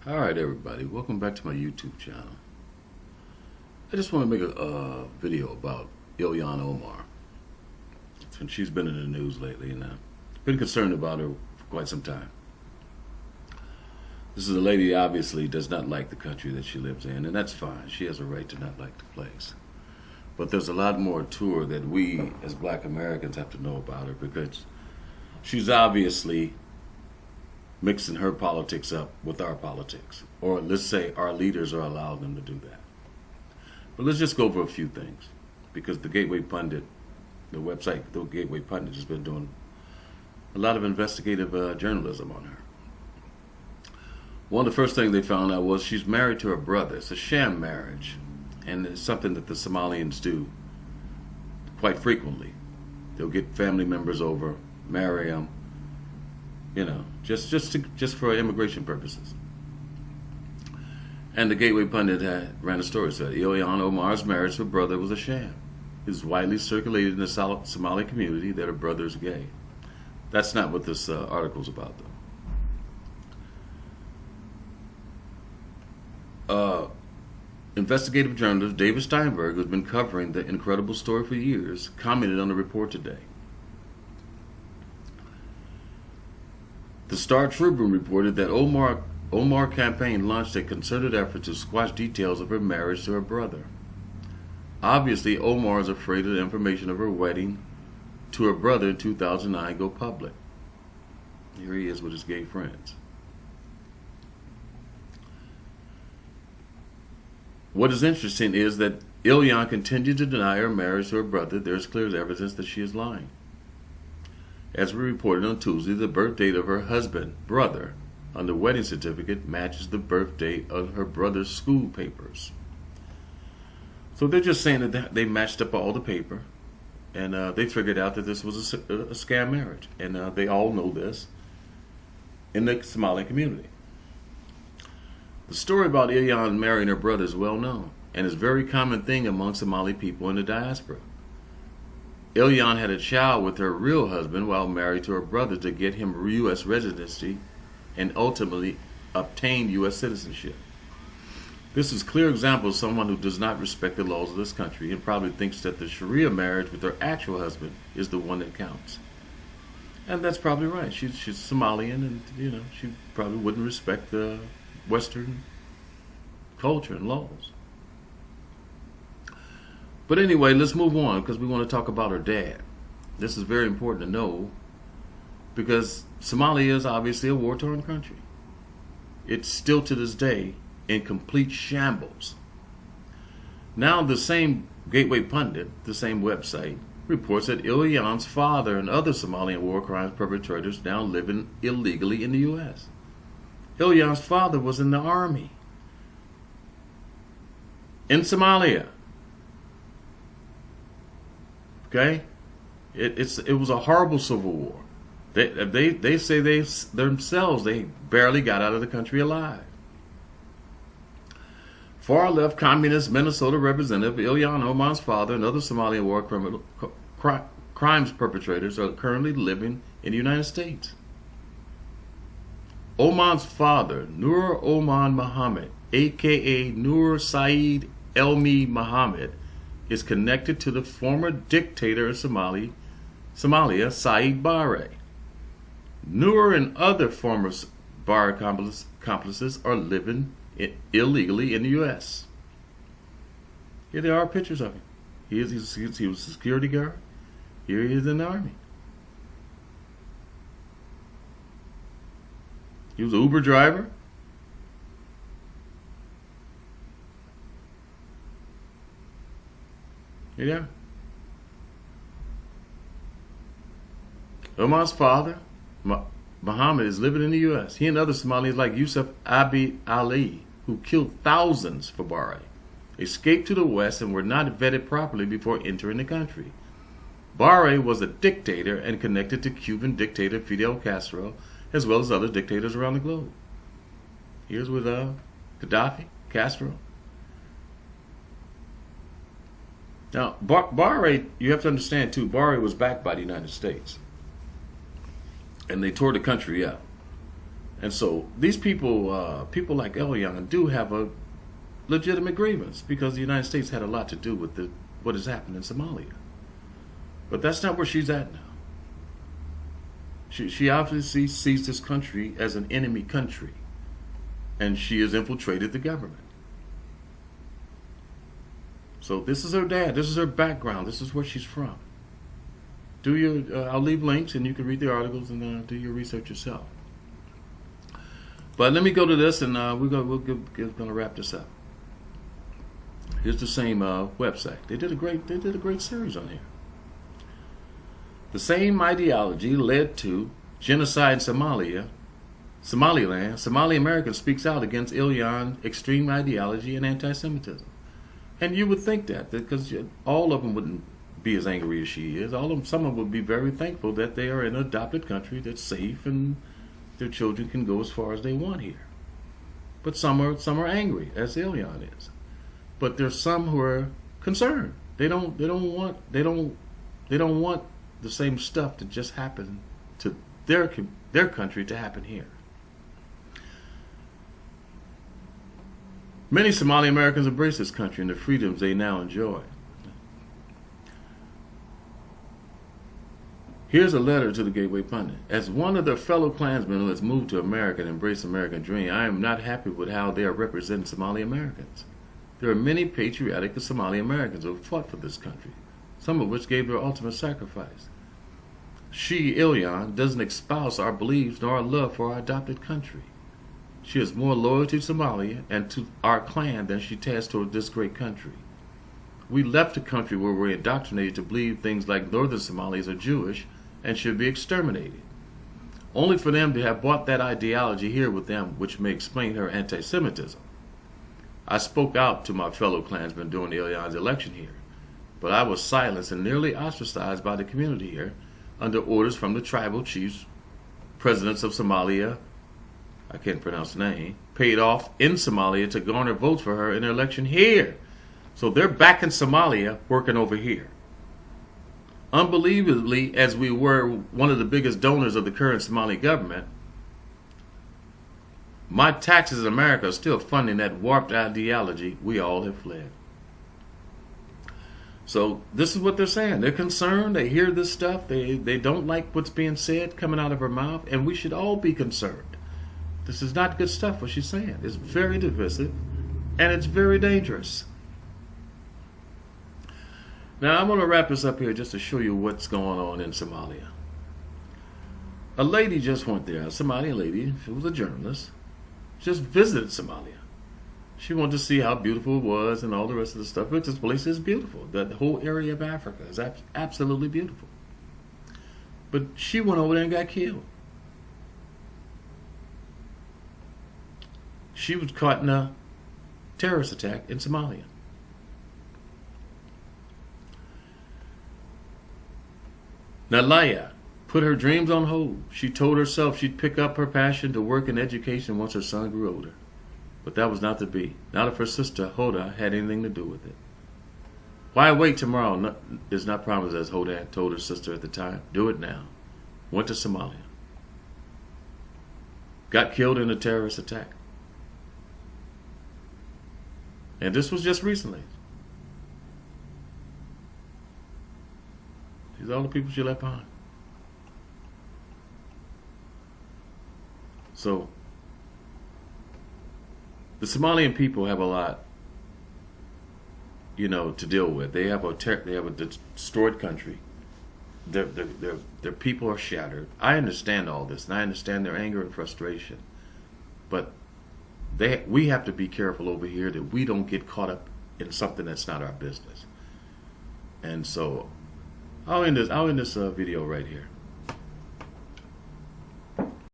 Alright everybody, welcome back to my YouTube channel. I just want to make a video about Ilhan Omar. Since she's been in the news lately and I've been concerned about her for quite some time. This is a lady who obviously does not like the country that she lives in, and that's fine. She has a right to not like the place. But there's a lot more to her that we as black Americans have to know about her, because she's obviously mixing her politics up with our politics. Or let's say our leaders are allowing them to do that. But let's just go over a few things, because the Gateway Pundit, the website, the Gateway Pundit has been doing a lot of investigative journalism on her. One of the first things they found out was she's married to her brother. It's a sham marriage, and it's something that the Somalians do quite frequently. They'll get family members over, marry them, you know, just for immigration purposes. And the Gateway Pundit ran a story that Ilhan Omar's marriage to her brother was a sham. It's widely circulated in the Somali community that her brother is gay. That's not what this article's about, though. Investigative journalist David Steinberg, who's been covering the incredible story for years, commented on the report today. The Star Tribune reported that Omar campaign launched a concerted effort to squash details of her marriage to her brother. Obviously, Omar is afraid of the information of her wedding to her brother in 2009 go public. Here he is with his gay friends. What is interesting is that Ilhan continued to deny her marriage to her brother. There is clear evidence that she is lying. As we reported on Tuesday, the birth date of her husband, brother, on the wedding certificate matches the birth date of her brother's school papers. So they're just saying that they matched up all the paper, and they figured out that this was a scam marriage. And they all know this in the Somali community. The story about Ilhan marrying her brother is well known, and is a very common thing among Somali people in the diaspora. Ilhan had a child with her real husband while married to her brother to get him U.S. residency and ultimately obtain U.S. citizenship. This is a clear example of someone who does not respect the laws of this country and probably thinks that the Sharia marriage with her actual husband is the one that counts. And that's probably right. She's Somalian, and you know, she probably wouldn't respect the Western culture and laws. But anyway, let's move on, because we want to talk about her dad. This is very important to know, because Somalia is obviously a war-torn country. It's still to this day in complete shambles. Now the same Gateway Pundit, the same website, reports that Ilhan's father and other Somalian war crimes perpetrators now live illegally in the U.S. Ilhan's father was in the army in Somalia. Okay, it was a horrible civil war. They say they themselves barely got out of the country alive. Far left communist Minnesota representative Ilhan Omar's father and other Somalian war crimes perpetrators are currently living in the United States. Omar's father, Nur Oman Muhammad, aka Nur Saeed Elmi Muhammad, is connected to the former dictator of Somalia, Saeed Barre. Nur and other former Barre accomplices are living illegally in the U.S. Here there are pictures of him. He was a security guard. Here he is in the army. He was an Uber driver. Yeah. Omar's father, Muhammad, is living in the U.S. He and other Somalis like Yusuf Abi Ali, who killed thousands for Barre, escaped to the West and were not vetted properly before entering the country. Barre was a dictator and connected to Cuban dictator Fidel Castro, as well as other dictators around the globe. Here's with Gaddafi, Castro. Now, Barre, you have to understand too, Barre was backed by the United States. And they tore the country up. And so these people, people like Ilhan, do have a legitimate grievance because the United States had a lot to do with what has happened in Somalia. But that's not where she's at now. She obviously sees this country as an enemy country, and she has infiltrated the government. So this is her dad. This is her background. This is where she's from. I'll leave links, and you can read the articles and do your research yourself. But let me go to this, and we're gonna wrap this up. Here's the same website. They did a great series on here. The same ideology led to genocide in Somaliland. Somali American speaks out against Ilhan extreme ideology and anti-Semitism. And you would think that because all of them wouldn't be as angry as she is. Some of them would be very thankful that they are in an adopted country that's safe and their children can go as far as they want here. But some are angry, as Ilhan is. But there's some who are concerned. They don't want the same stuff that just happened to their country to happen here. Many Somali Americans embrace this country and the freedoms they now enjoy. Here's a letter to the Gateway Pundit. As one of their fellow Klansmen who has moved to America and embraced the American dream, I am not happy with how they are representing Somali Americans. There are many patriotic Somali Americans who have fought for this country, some of which gave their ultimate sacrifice. She, Ilhan, doesn't espouse our beliefs nor our love for our adopted country. She is more loyal to Somalia and to our clan than she has toward this great country. We left a country where we're indoctrinated to believe things like northern Somalis are Jewish and should be exterminated, only for them to have brought that ideology here with them, which may explain her anti-Semitism. I spoke out to my fellow Klansmen during Ilhan's election here, but I was silenced and nearly ostracized by the community here under orders from the tribal chiefs, presidents of Somalia, I can't pronounce the name, paid off in Somalia to garner votes for her in her election here. So they're back in Somalia working over here. Unbelievably, as we were one of the biggest donors of the current Somali government, my taxes in America are still funding that warped ideology we all have fled. So this is what they're saying. They're concerned. They hear this stuff. They don't like what's being said coming out of her mouth, and we should all be concerned. This is not good stuff, what she's saying. It's very divisive, and it's very dangerous. Now, I'm going to wrap this up here just to show you what's going on in Somalia. A lady just went there, a Somalian lady, she was a journalist, just visited Somalia. She wanted to see how beautiful it was and all the rest of the stuff. But this place is beautiful. The whole area of Africa is absolutely beautiful. But she went over there and got killed. She was caught in a terrorist attack in Somalia. Nalaya put her dreams on hold. She told herself she'd pick up her passion to work in education once her son grew older. But that was not to be. Not if her sister Hoda had anything to do with it. Why wait tomorrow? Is not promised, as Hoda told her sister at the time. Do it now. Went to Somalia. Got killed in a terrorist attack. And this was just recently. These are all the people she left behind. So, the Somalian people have a lot, to deal with. They have a destroyed country. Their people are shattered. I understand all this, and I understand their anger and frustration. But we have to be careful over here that we don't get caught up in something that's not our business. And so, I'll end this video right here.